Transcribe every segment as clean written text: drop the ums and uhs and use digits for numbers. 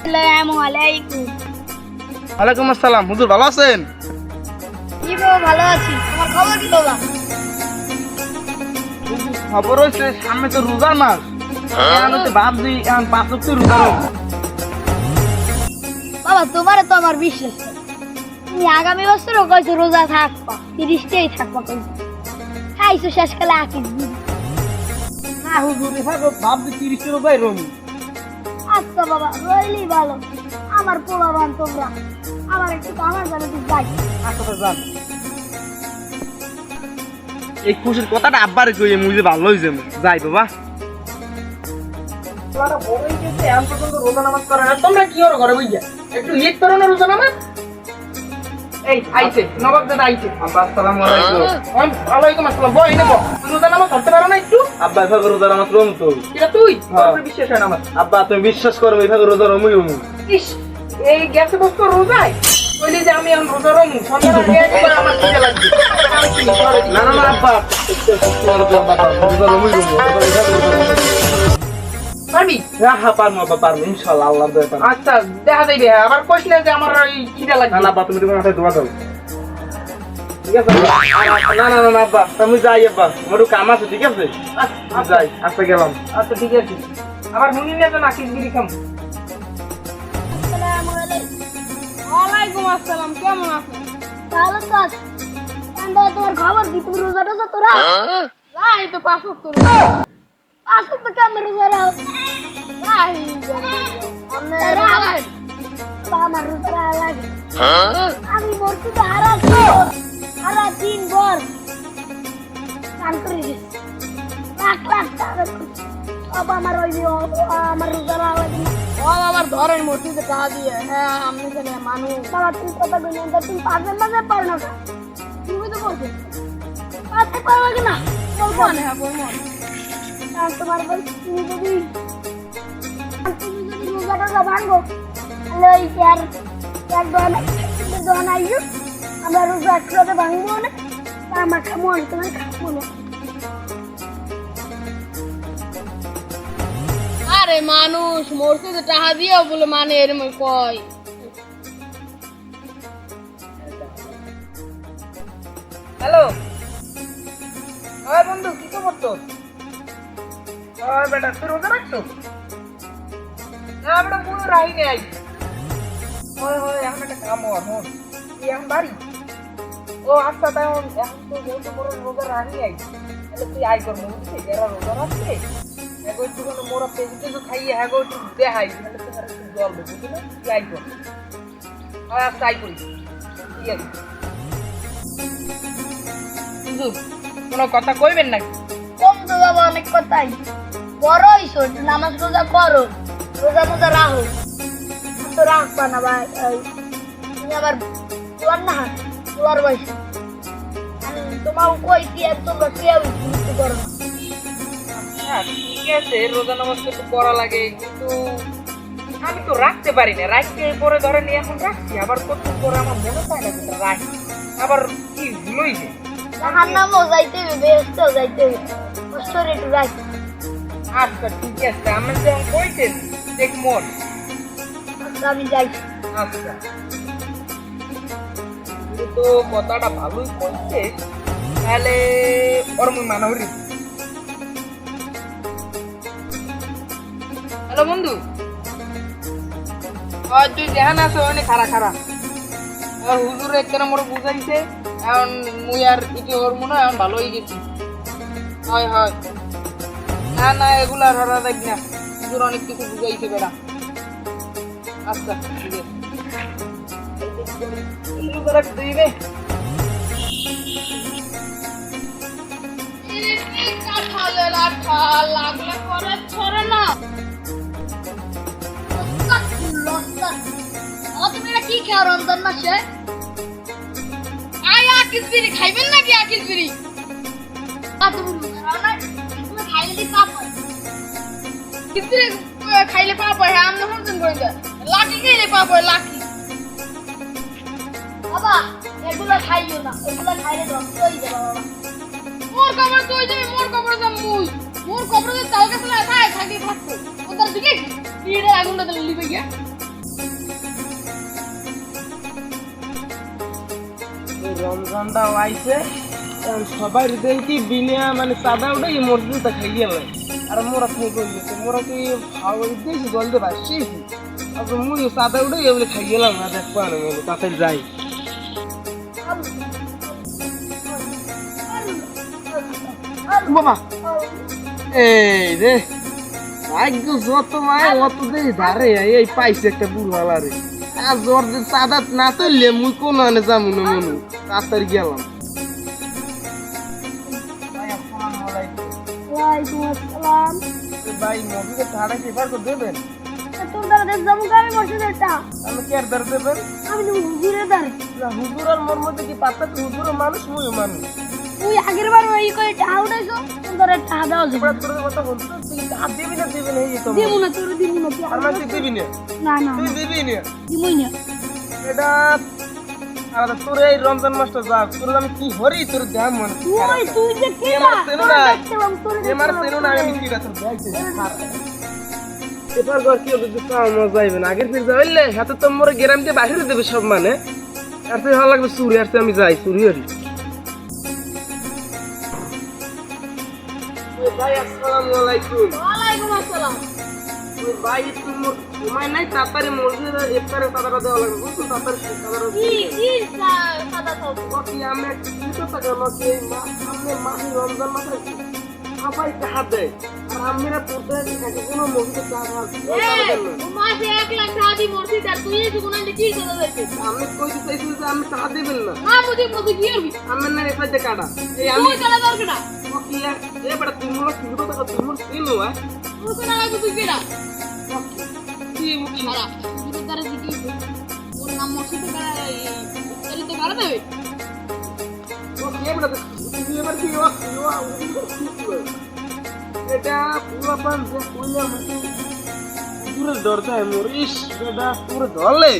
আসসালামু আলাইকুম। ওয়ালাইকুম আসসালাম। হুজুর ভালো আছেন? কি গো, ভালো আছি। তোমার খবর কি বাবা? খবর হয়েছে সামনে তো রোজার মাস, এখন হচ্ছে ভাবছি এখন 5 ওয়াক্ত রোজা রাখবো। বাবা তোমারে তো আমার বিশ্বাস নেই। তুমি আগামী বছরও কইছো রোজা থাকবা, 30টাই থাকবা কইছো। খাইছো শেষকালে আকিস দিন। না হুজুর, এভাবে ভাবছি 30 রোজাই রমি। আচ্ছা বাবা, রইলেই ভালো। আমার পোলাবান তোমরা, আমার একটু আমার জানে তুই যাই। আচ্ছা যান। এই খুশির কথাটা আব্বারে কই মুই যে ভালো হইছে যাই বাবা। তোরা বড় হই গেছে এখন পর্যন্ত রোজা নামাজ করে না, তোমরা কি করো ঘরে বইয়া? একটু লেট করো না রোজা নামাজ। এই আইছে নবাব দাদা আইছে। আব্বা আসসালামু আলাইকুম। ওয়ালাইকুম আসসালাম। বই নেব রোজা নামাজ করতে পারো না একটু? আব্বা এভাবে রোজা নামাজ রম তো। এটা তুই তোর বিশ্বাস হয় না আমার। আব্বা তুমি বিশ্বাস করো এভাবে রোজা রমই রমু। ইস এই গেছে বস্তু রোজায় কইলে যে আমি এখন রোজা রমু সন্ধ্যা আগে একবার আমার খিদে লাগবে। না না না আব্বা রোজা রমই রমু। পারবি? হ্যাঁ পারবো আব্বা পারবো ইনশাআল্লাহ আল্লাহর দয়া পারবো। আচ্ছা দেখা যাইবে, আবার কইস না যে আমার ওই খিদে লাগবে। না না আব্বা তুমি তোমার হাতে দোয়া দাও। ঠিক আছে আব্বা? না না না আব্বা তুমি যাই আব্বা, আমার একটু কাম আছে। ঠিক আছে আচ্ছা যাই, আচ্ছা গেলাম। আচ্ছা ঠিক আছে। আবার মুনি নিয়ে তো নাকি বিড়ি খাম। আসসালামু আলাইকুম। ওয়ালাইকুম আসসালাম, কেমন আছেন? ভালো তো আছি। কান্দা তোমার খবর কি? তুমি রোজা টোজা তোরা? রাই তো 5 ওয়াক্ত আসো তো কেমন রোজা রাও? রাই আমার রোজা রাও লাগে। আমি মরছি তো হারা দিন ভর কান করে গেছি। লাখ লাখ টাকা খরচ। সব আমার ওই যে আমার রোজা রাও লাগে না। ও আমার ধরেন মসজিদে টাকা দিয়ে। হ্যাঁ আপনি কেন মানুষ? বাবা তুমি কথা বলি না, তুমি পারবে না পারো না। তুমি তো বলছো পারতে পারবে না বলবো মনে হ্যাঁ বলবো। আর তোমার বল তুমি যদি রোজা টোজা ভাঙবো তাহলে ওই দোয়ান আইয়ো আমরা রোজা একসাথে ভাঙবো না, আমার খাবো না, তোমার খাবো না। আরে মানুষ মসজিদে টাকা দিয়েও বলে মানে এরম কয়। হ্যালো ওই বন্ধু, কি খবর তোর? ওই বেটা তুই রোজা রাখছো? না বেটা মুই রাই নাই। হয় হয় এখন একটা কাম হওয়ার মন তুই এখন বাড়ি। ও আচ্ছা তাই এখন তো যেহেতু মোর রোজা রাখি আই, তাহলে তুই আই কর বুঝছি যারা রোজা রাখছে এগো একটু কোনো মোরা পেঁচু টেঁচু খাইয়ে এগো একটু দেখাই, তাহলে তোমার একটু জল দেবো বুঝলি না? তুই আই কর। আচ্ছা আই করি, ঠিক আছে। কিন্তু কোনো কথা কইবেন নাকি? কম তো বাবা অনেক কথাই। বড় হইছো, একটু নামাজ রোজা করো, রোজা মোজা রাখো। তো রাখবা না ভাই, তুমি আবার তোলার না তোলার বয়সে তোমার কইছি আর তোমরা কেউ কিছু করো না। হ্যাঁ ঠিক আছে, রোজা নামাজ তো একটু পড়া লাগে, কিন্তু আমি তো রাখতে পারি না। রাখতে পরে ধরেন এখন রাখছি, আবার কত পরে আমার মনে চায় না যেটা রাখি, আবার কি ভুলই যে। জাহান্নামও যাইতে হবে, বেহেশতেও যাইতে হবে, কষ্টরে একটু রাখি। আচ্ছা ঠিক আছে, আমি যখন কইতেন দেখ মন। আচ্ছা আমি যাই। আচ্ছা তুমি তো কথাটা ভালোই কইছে, তাহলে ওর মুই মানা হরি। হ্যালো বন্ধু, তুই যেখানে আছো অনেক খারা খারা হুজুর একটা মোর বুঝাইছে, এখন মুই আর ইটি ওর মনে হয় এখন ভালো হয়ে গেছি। হয় হয় না না এগুলা আর হারা দেখ না, হুজুর অনেক কিছু বুঝাইছে বেড়া। আচ্ছা ঠিক আছে, এই রোজা রাখতে হইবে। কাঁঠালের আঠা লাগলে পরে ছড়ে না। তুমি এটা কি খাও রমজান মাসে? আয় আকিস বিড়ি খাইবেন নাকি? আকিস বিড়ি তুমি রোজা রাখো না, তুমি খাইলে কি পাপ হয়? কিসে খাইলে পাপ হয়? আমরা হরজন করে দেয় লাকি খাইলে পাপ হয়। লাকি বাবা এগুলো খাইও না, এগুলো খাইলে ধ্বংস হয়ে যাবে বাবা। মোর কবর তুই যাবি, মোর কবর যাম মুই। মোর কবর তাও কাছে না থাকি থাকতো ওটার দিকে বিড়ির আগুনটা লিবে গিয়া লন্ডাও আইছে সবাই দেখি বিনা মানে সাদা ওটা এই মসজিদটা খাই গেল আর মোরা খাই গেছে মোরা কি খাওয়াই দিয়েছি জলদি বাসছি আর মুই সাদা ওটা এগুলো খাই গেলাম না দেখবো না তাতে যাই বাবা এই রে ভাগ্য যত মায় অত দেই ধারে এই পাইছে একটা বুড়ালা রে আর জ্বর যে সাদা না তুললে মুই কোন আনে যাবো না মনু তাড়াতাড়ি গেলাম ওয়ালাইকুম আসসালাম। ভাই মসজিদে ঠাড়া কি বার করে দেবেন তোর দ্বারা দেখ যাবো আমি মসজিদেরটা আমি কি আর বার দেবেন আমি তো হুজুরের দ্বারে না হুজুর আর মোর মধ্যে কি পাত্তা হুজুর মানুষ মুই মানুষ তুই আগের বার ওই করে টাকা উঠাইছো তোর দ্বারা টাকা দেওয়া যাবে তোরা তোর কথা বলছিস তুই আর দিবি না এই তো দিব না তোর দিব না তুই আর মানে দিবি না না না তুই দিবি না দিবই না এটা আর তোর এই রমজান মাসটা যা তোর আমি কি হরি তোর দাম মনে তুই যে কি আমার চেনো না তোর আমার চেনো না আমি কি কথা বলছি এবার গর কি হবে তো মজা যাইবে না আগের ফির যাইলে হাতে তো মোর গ্রাম দিয়ে বাইরে দেবে সব মানে আর তুই ভালো লাগবে চুরি আর আমি যাই চুরি হরি ভাই আসসালামু আলাইকুম ওয়ালাইকুম আসসালাম। ভাই তুমি মোর সময় নাই তাড়াতাড়ি মসজিদে ইফতারের সাদাটা দেওয়া লাগবে বুঝছো তাড়াতাড়ি সাদাটা কি কি সাদা খাও কি আমি কিছু টাকা নাকি সামনে মাহি রমজান মাসে সবাই টাকা দেয় আর আমরা পড়তে কোনো মসজিদে টাকা মাসে 1 লাখ টাকা দি মসজিদ আর তুই এই গুণা কি করে যাইছিস আমি কই চাইছি যে আমি টাকা দেবেন না না বুঝি বুঝি কি করবি আমি না এটা যে কাটা এই আমি তুই টাকা দরকার না কি এ বড় তুমি মোর কি কথা তুমি চিনো আ তুই কোন লাগা তুই কেডা কি মারা তুই তারে দিকি ওর নাম মসজিদে করা এই তো করে দেবে ও কি বড় তুমি এবার কি এটা পুরো পান যে কইলা মতে পুরো ডরতা মোর ইস বেটা পুরো ধরলে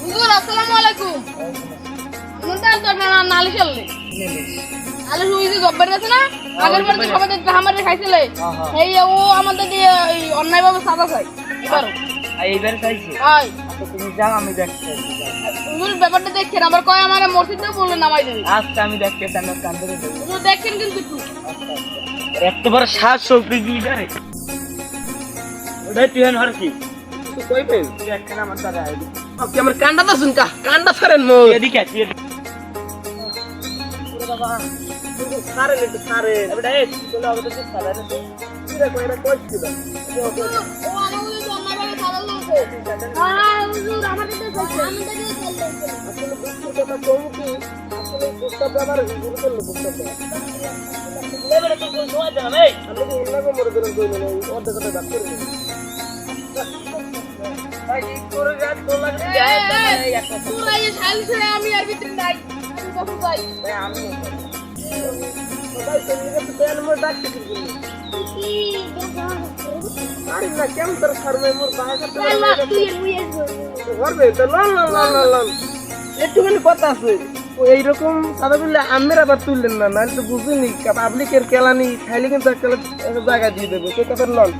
হুজুর আসসালামু আলাইকুম মুন্তার তো না নালিশ চললে নালিশ হইছে জব্বার আছে না আগের বার যে সবাই আমারে খাইছিলে এই ও আমাদের দিয়ে এই অন্যায় ভাবে সাদা খাই এবার এইবার চাইছে হাই তুমি যাও আমি দেখতে হুজুর ব্যাপারটা দেখছেন আবার কয় আমার মসজিদেও বললে নামাই দেবে আজকে আমি দেখতে আমি কান্দে দেব হুজুর দেখছেন কিন্তু একটু একবার শ্বাস সবরি দিয়ে যায় ওটা তুই হন হর কি তুই কইবেন দেখেন আমার দাদা আইবি ওকে আমার কান্ডা তো শুন কান্ডা ছাড়েন মো এদিকে আছে বাবা সারে লে তো সারে এবড়া এ চলে হবে তো সারে রে তুই কইরা কইছিল ও আমাদের তো অন্যায় ভাবে সাদা হয়েছে হ্যাঁ হুজুর আমাদের তো চাইছে আমি তো আসলে দুঃখের কথা কম কি আসলে প্রস্তাব আমার গুরুত্ব লোক প্রস্তাব লেবেরে তো কোন সময় দেন এই আমি তো ইন্নাগো মরে দিলাম কই না অর্ধেক কথা বাদ করে ভাই এই করে যা তো লাগে যায় এই একটা তোরা এই সাইলছে আমি আর ভিতরে নাই আমি বাবু যাই ভাই আমি সবাই সঙ্গে তো তেল মোর ডাকতে কি আরে না কেমন তোর ফার্মে মোর বাহাটা তো তুই মুই করবে তো লন একটুখানি কথা আছে এইরকম সাদা বললে আমের আবার তুললেন না নাহলে তো বুঝিনি পাবলিকের কেলানি খাইলে কিন্তু একটা জায়গা দিয়ে দেবে সে কথা লন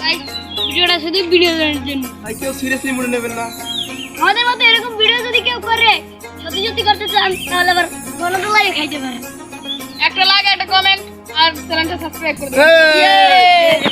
ভাই ভিডিওটা শুধু ভিডিও করার জন্য ভাই কেউ সিরিয়াসলি মনে নেবেন না আমাদের মতো এরকম ভিডিও যদি কেউ করে সত্যি সত্যি করতে চান তাহলে আবার গলাটা লাগে খাইতে পারে একটা লাইক একটা কমেন্ট আর চ্যানেলটা সাবস্ক্রাইব করে দিন